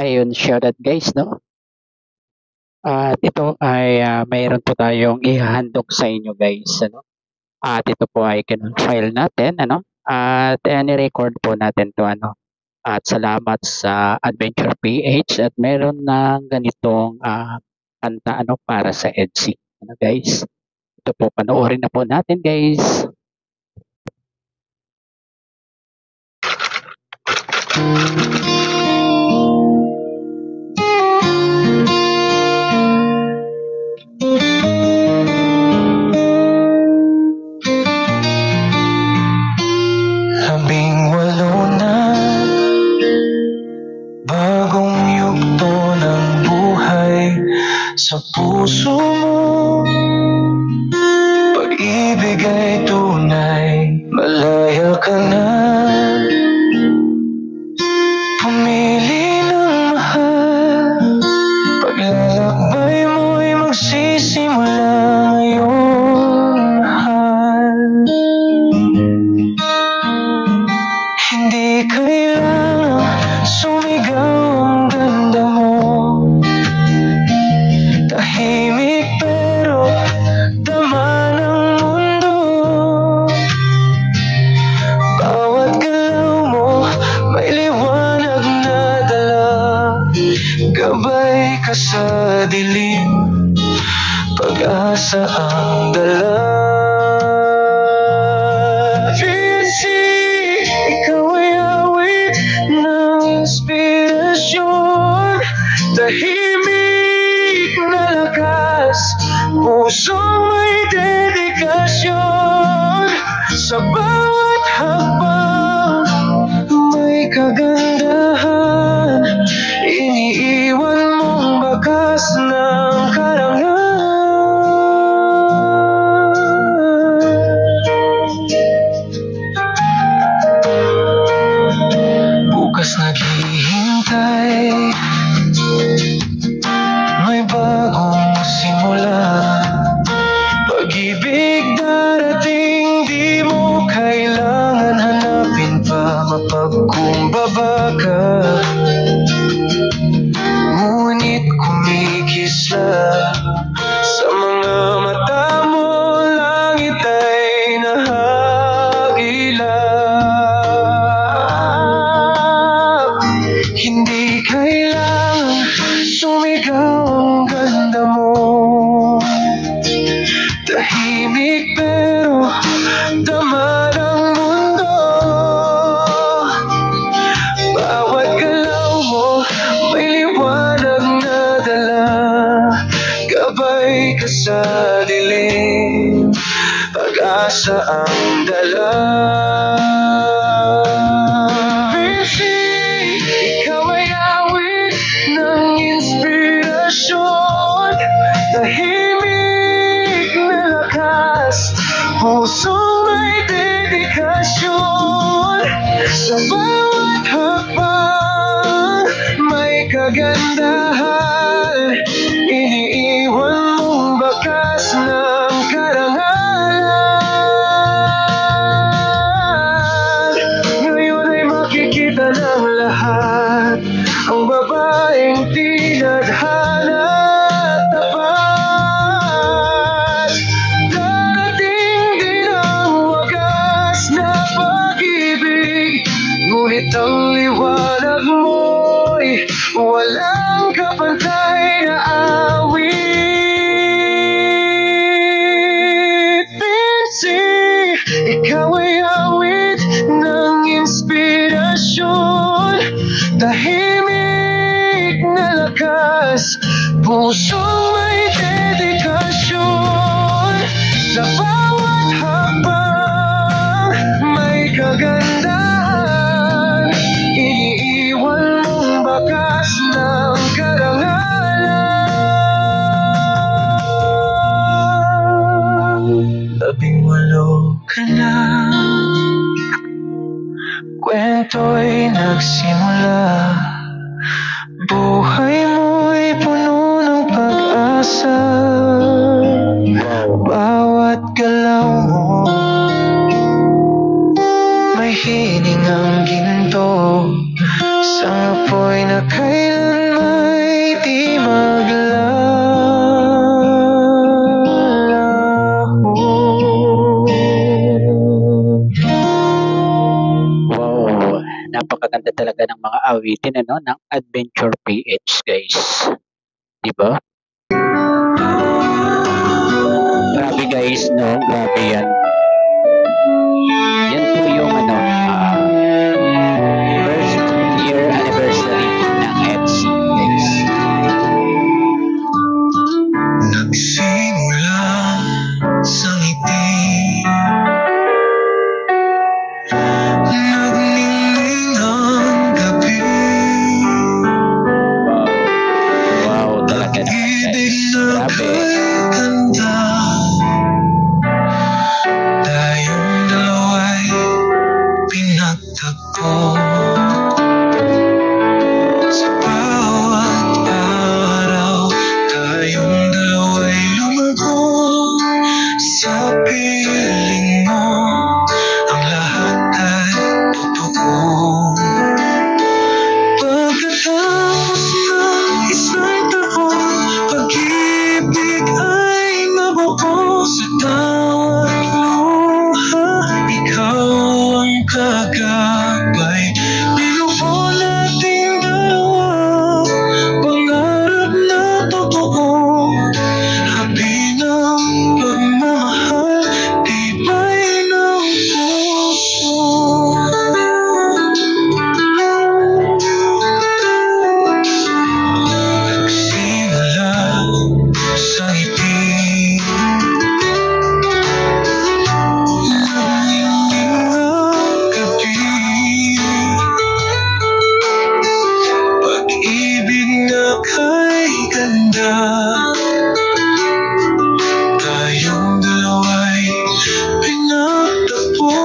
ayun, shoutout guys, no? At ito ay mayroon po tayong ihahandog sa inyo guys, ano? At ito po ay kinun file natin, ano? At ni-record po natin to, ano? At salamat sa Adventure PH at meron ng ganitong kanta, ano, para sa EDSI, ano guys? Ito po, panoorin na po natin guys. Sa puso mo, pag-ibig ay tunay, malaya ka na. Pumili ng mahal, paglalakbay mo'y magsisimula ngayon, mahal. Hindi kailangan sumigaw ang ganda mo, tahimik pero dama ng mundo. Bawat galaw mo may liwanag na dala, gabay ka sa dilim, pag-asa ang dala. Ikaw ay awit ng inspirasyon, tahimik na lakas, pusong may dedikasyon. Sa bawat hakbang may kagandahan, iniiwan mong bakas ng karangalan. Bukas naghihintay, may bagong simula. Pag-ibig darating, di mo kailangan hanapin pa, mapagkumbaba ka. Ngunit kumikisla sa mga mata mo, langit ay nahagilap. Hindi kailangan sumigaw ang ganda mo, tahimik pero dama ng mundo. Bawat galaw mo may liwanag na dala, gabay ka sa dilim, pag-asa ang dala. Ikaw ay awit ng inspirasyon, tahimik na lakas, pusong may dedikasyon. Sa bawat hakbang may kagandahan, iniiwan mong bakas ng karangalan. Ngayon ay makikita ng lahat ang babaeng tinadhana at tapat. Darating din ang wagas na pag-ibig, ngunit ang liwanag mo'y walang kapantay na awit. Pinsi, ikaw ay awit ng inspirasyon, tahimik na lakas, pusong may dedikasyon. Sa bawat hakbang may kagandahan, iniiwan mong bakas ng karangalan. 18 ka na, kwento'y nagsimula, buhay mo'y puno ng pag-asa. Bawat galaw mo may awitin ng Adventure PH guys. Di ba? Grabe guys, no? Grabe yan. Yan po yung first year anniversary ng EDSA guys. Nagsimula sa ngiti, nagniningning ang gabi. Wow, talaga naman guys. Grabe. Ganda, tayong dalawa'y pinagtagpo. Sa bawat araw, tayong dalawa'y lumago. Sa piling mo, ang lahat ay totoo. Pagkatapos ng isang taon, pag-ibig ay mabuo. Sa tawag luha, ikaw ang kagabay. Binuo nating dalawa, pangarap na totoo. Habi ng pagmamahal, tibay ng puso. Nagsimula sa ngiti, nagniningning ang gabi. Pag-ibig na kay ganda, tayong dalawa'y pinagtagpo.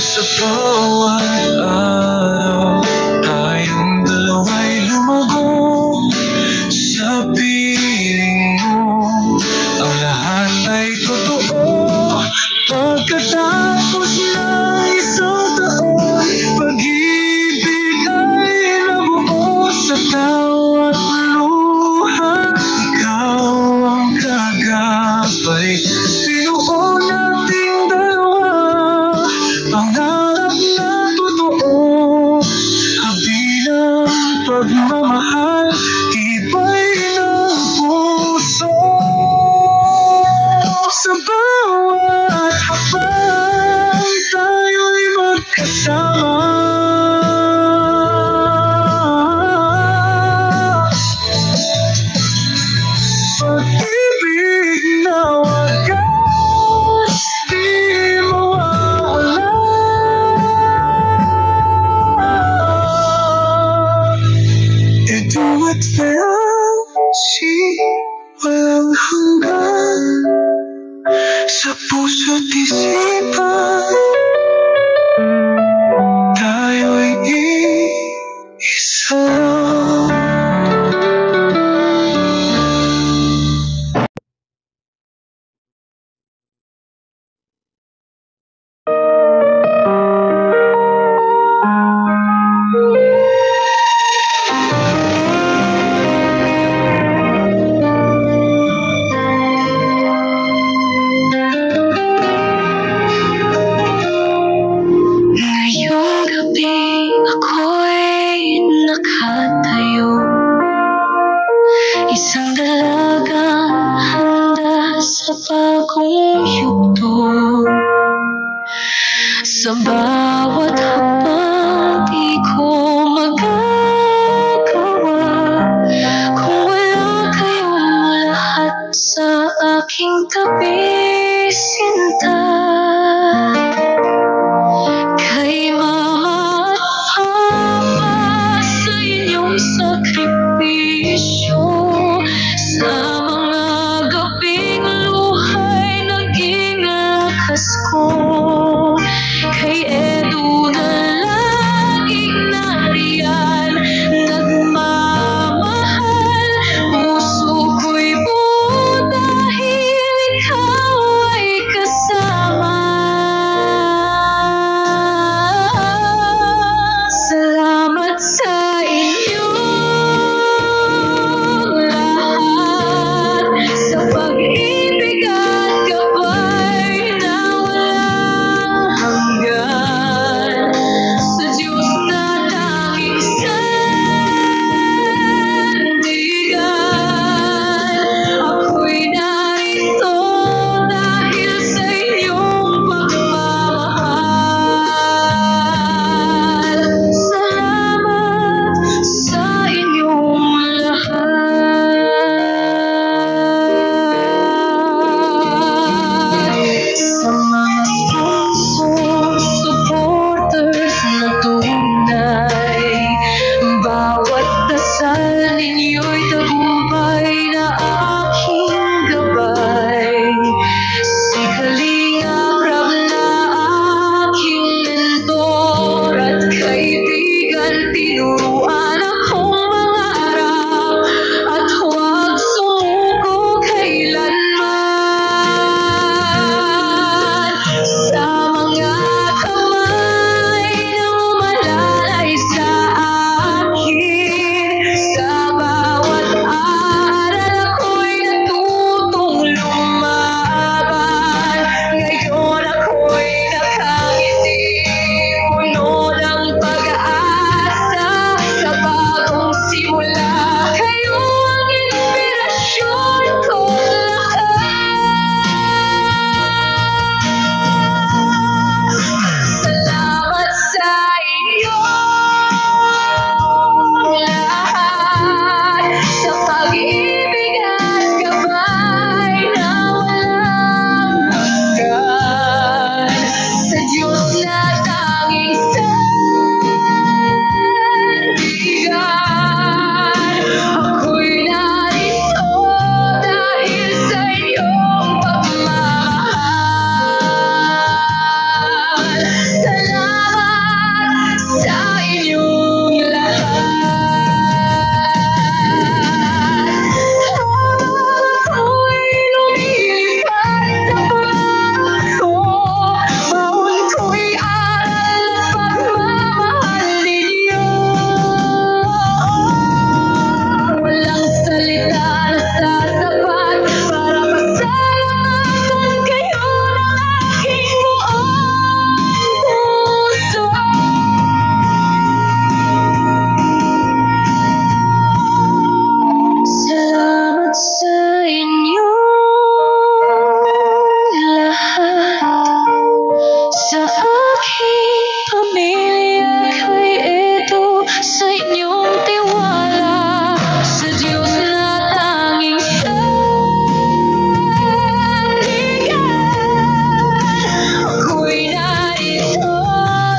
Sa bawat araw, tayong dalawa'y lumago. Sa piling mo, ang lahat ay totoo. Pagkatapos ng isang taon, pag-ibig ay nabuo. Sa tawat luha, ikaw ang kagabay. Binuo nating dalawa, pangarap na totoo. Habi ng pagmamahal, tibay ng puso. Sa bawat hakbang, tayo'y magkasama. Pag-ibig na wagas, di mawawala. Ito at fancy, walang hanggan. Sa puso't isipan, tayo'y iisa lang. Ngayong gabi, ako'y nakatayo. Isang dalagang handa sa bagong yugto. Sa bawat hakbang, di ko magagawa kung wala kayong lahat sa aking tabi, sinta. Kay mama at papa, sa inyong sakripisyo, sa mga gabing luhay naging lakas ko. Kay Edu na laging nariyan, nagmamahal, puso ko'y buo dahil ikaw ay kasama. Salamat sa inyo. pagmamahal ninyo'y tagumpay na aking gabay. Si Kalingap Rab na aking mentor at kaibigan, tinuruan akong mangarap at huwag sumuko kailanman sa mga kamay na umalalay sa akin. Sa bawat aral ako'y natutong lumaban. Ngayon ako'y nakangiti, puno ng pag-asa sa bagong simula. Kayo ang inspirasyon kong lakas. Salamat sa inyong lahat, sa pag-ibig at gabay na walang hanggan. Sa Diyos na tanging sandigan, ako'y narito dahil sa inyong pagmamahal. Salamat sa inyong lahat. Habang ako'y lumilipad sa pangako, baon ko'y aral at pagmamahal ninyo. Walang salita na sasapat para pasalamatan kayo ng aking buong puso. Salamat sa inyong lahat. Sa aking pamilya ko'y ito, sa inyong tiwala. Sa Diyos na tanging sandigan, ako'y narito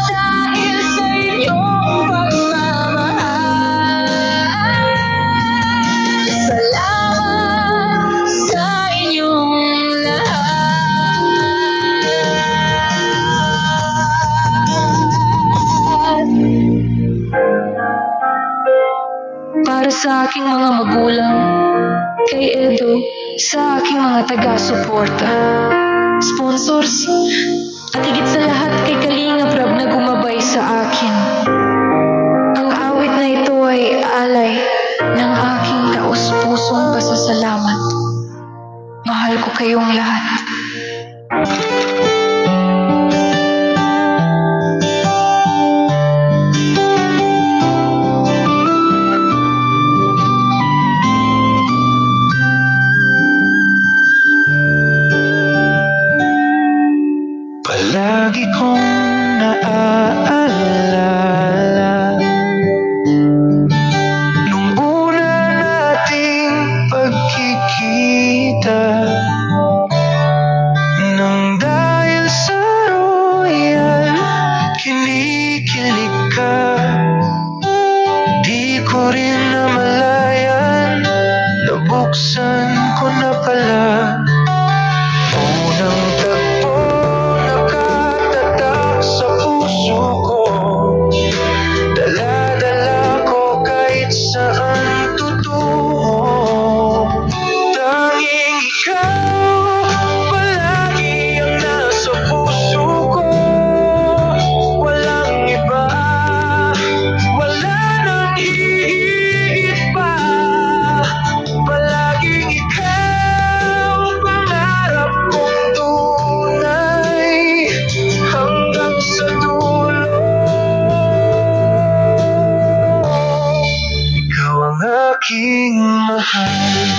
dahil sa inyong pagmamahal. Salamat sa inyong lahat. Para sa aking mga magulang, kay Edo, sa aking mga taga-suporta, sponsors, at higit sa lahat kay Kalingap Rab na gumabay sa akin. Ang awit na ito ay alay ng aking taus-pusong pasasalamat. Mahal ko kayong lahat. Palagi kong naaalala nung una nating pagkikita, nang dahil sa royal kinikilig ka. Di ko rin namalayan, nabuksan ko na pala. Unang tagpo nakatatak sa puso ko, dala-dala ko kahit saan tutungo. Tanging ikaw palagi ang nasa puso ko, walang iba, wala nang hihigit pa. Palaging ikaw pangarap kong tunay, hanggang sa dulo. Ikaw ang aking mahal.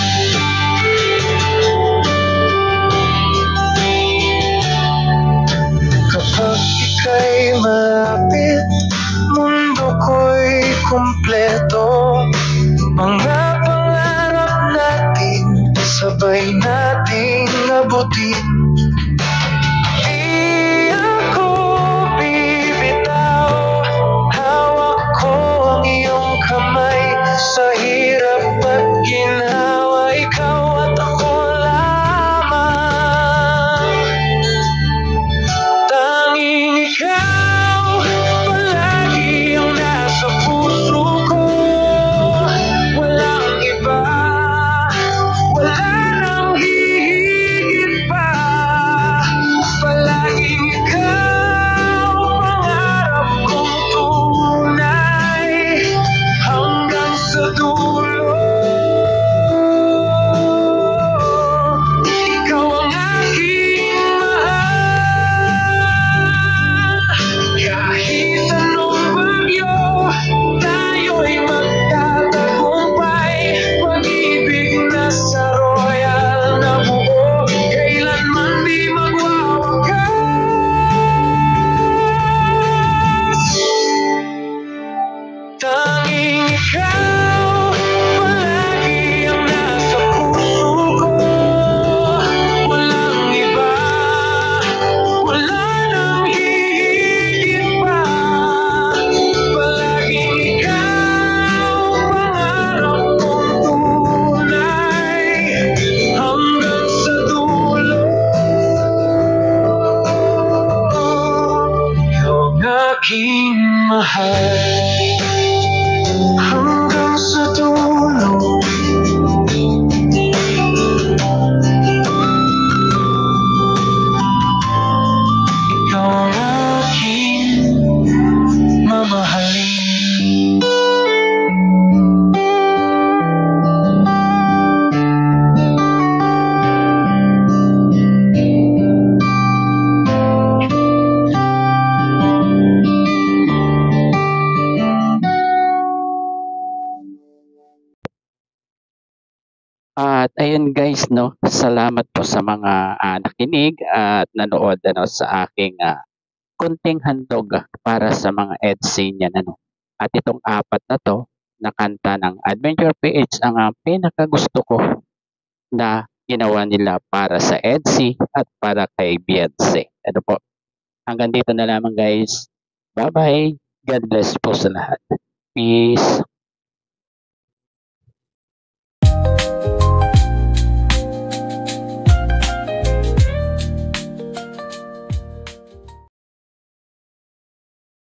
Kapag ika'y malapit, mundo ko'y kumpleto. Mga pangarap natin, sabay nating abutin. Di ako bibitaw, hawak ko ang iyong kamay sa At ayun guys, no, salamat po sa mga nakinig at nanood sa aking konting handog para sa mga EDSA niyan. At itong apat na to na kanta ng Adventure PH ang pinakagusto ko na ginawa nila para sa EDSA at para kay Beyonce. Po. Hanggang dito na lamang guys. Bye-bye. God bless po sa lahat. Peace.